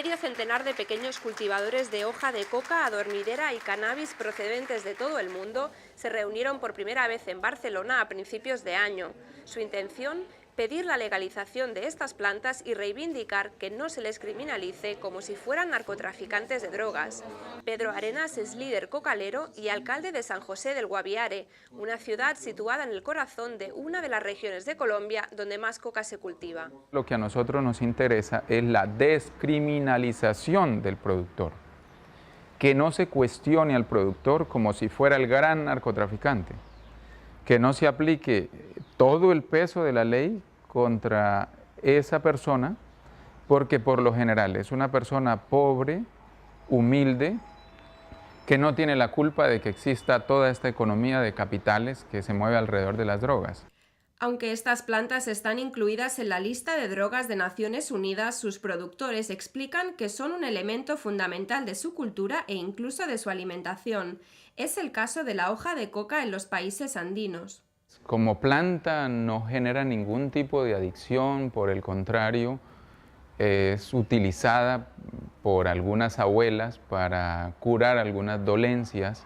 Medio centenar de pequeños cultivadores de hoja de coca, adormidera y cannabis procedentes de todo el mundo se reunieron por primera vez en Barcelona a principios de año. Su intención: pedir la legalización de estas plantas y reivindicar que no se les criminalice como si fueran narcotraficantes de drogas. Pedro Arenas es líder cocalero y alcalde de San José del Guaviare, una ciudad situada en el corazón de una de las regiones de Colombia donde más coca se cultiva. Lo que a nosotros nos interesa es la descriminalización del productor, que no se cuestione al productor como si fuera el gran narcotraficante, que no se aplique todo el peso de la ley contra esa persona, porque por lo general es una persona pobre, humilde, que no tiene la culpa de que exista toda esta economía de capitales que se mueve alrededor de las drogas. Aunque estas plantas están incluidas en la lista de drogas de Naciones Unidas, sus productores explican que son un elemento fundamental de su cultura e incluso de su alimentación. Es el caso de la hoja de coca en los países andinos. Como planta no genera ningún tipo de adicción, por el contrario, es utilizada por algunas abuelas para curar algunas dolencias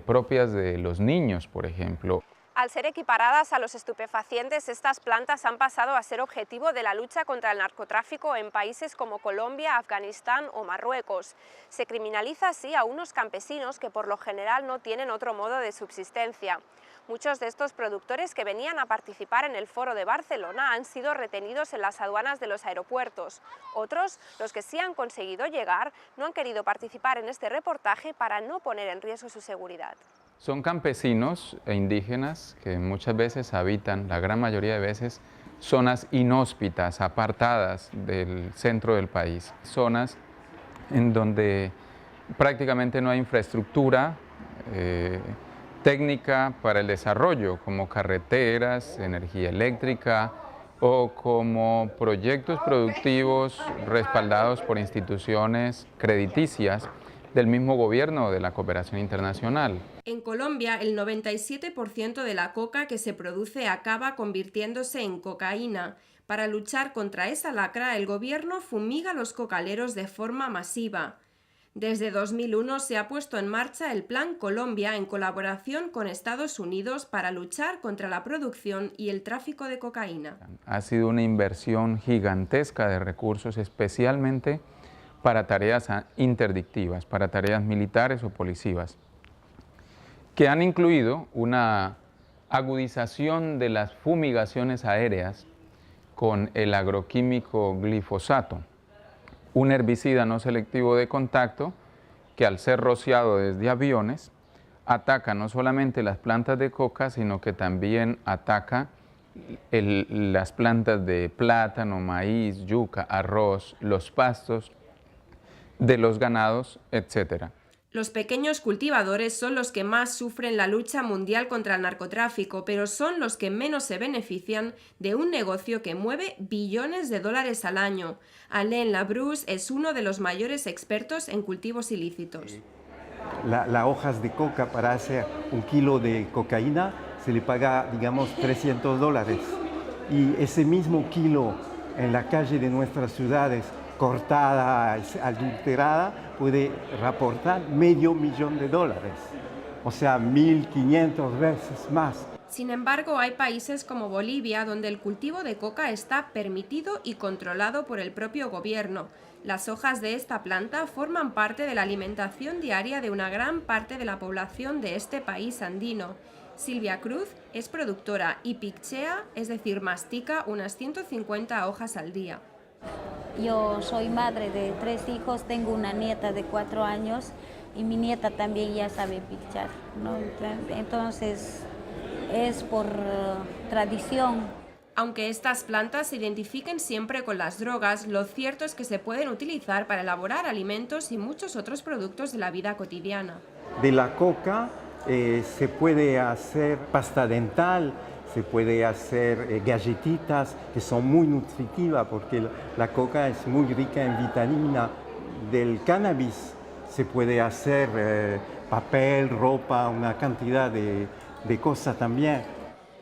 propias de los niños, por ejemplo. Al ser equiparadas a los estupefacientes, estas plantas han pasado a ser objetivo de la lucha contra el narcotráfico en países como Colombia, Afganistán o Marruecos. Se criminaliza así a unos campesinos que por lo general no tienen otro modo de subsistencia. Muchos de estos productores que venían a participar en el Foro de Barcelona han sido retenidos en las aduanas de los aeropuertos. Otros, los que sí han conseguido llegar, no han querido participar en este reportaje para no poner en riesgo su seguridad. Son campesinos e indígenas que muchas veces habitan, la gran mayoría de veces, zonas inhóspitas, apartadas del centro del país. Zonas en donde prácticamente no hay infraestructura técnica para el desarrollo, como carreteras, energía eléctrica o como proyectos productivos respaldados por instituciones crediticias del mismo gobierno o de la cooperación internacional. En Colombia, el 97% de la coca que se produce acaba convirtiéndose en cocaína. Para luchar contra esa lacra, el gobierno fumiga a los cocaleros de forma masiva. Desde 2001 se ha puesto en marcha el Plan Colombia en colaboración con Estados Unidos para luchar contra la producción y el tráfico de cocaína. Ha sido una inversión gigantesca de recursos, especialmente para tareas interdictivas, para tareas militares o policivas, que han incluido una agudización de las fumigaciones aéreas con el agroquímico glifosato, un herbicida no selectivo de contacto que al ser rociado desde aviones ataca no solamente las plantas de coca, sino que también ataca las plantas de plátano, maíz, yuca, arroz, los pastos de los ganados, etc. Los pequeños cultivadores son los que más sufren la lucha mundial contra el narcotráfico, pero son los que menos se benefician de un negocio que mueve billones de dólares al año. Alain Labrousse es uno de los mayores expertos en cultivos ilícitos. Las hojas de coca, para hacer un kilo de cocaína se le paga, digamos, $300. Y ese mismo kilo en la calle de nuestras ciudades, cortada, adulterada, puede reportar $500,000, o sea, 1.500 veces más. Sin embargo, hay países como Bolivia donde el cultivo de coca está permitido y controlado por el propio gobierno. Las hojas de esta planta forman parte de la alimentación diaria de una gran parte de la población de este país andino. Silvia Cruz es productora y picchea, es decir, mastica unas 150 hojas al día. Yo soy madre de 3 hijos, tengo una nieta de 4 años y mi nieta también ya sabe pichar, ¿no? Entonces es por tradición. Aunque estas plantas se identifiquen siempre con las drogas, lo cierto es que se pueden utilizar para elaborar alimentos y muchos otros productos de la vida cotidiana. De la coca se puede hacer pasta dental, se puede hacer galletitas que son muy nutritivas porque la coca es muy rica en vitamina. Del cannabis se puede hacer papel, ropa, una cantidad de cosas también.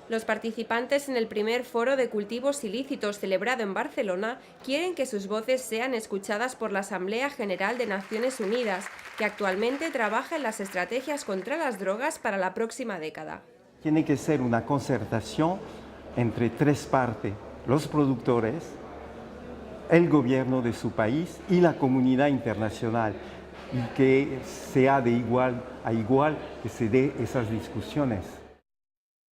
Los participantes en el primer foro de cultivos ilícitos celebrado en Barcelona quieren que sus voces sean escuchadas por la Asamblea General de Naciones Unidas, que actualmente trabaja en las estrategias contra las drogas para la próxima década. Tiene que ser una concertación entre tres partes, los productores, el gobierno de su país y la comunidad internacional, y que sea de igual a igual que se dé esas discusiones.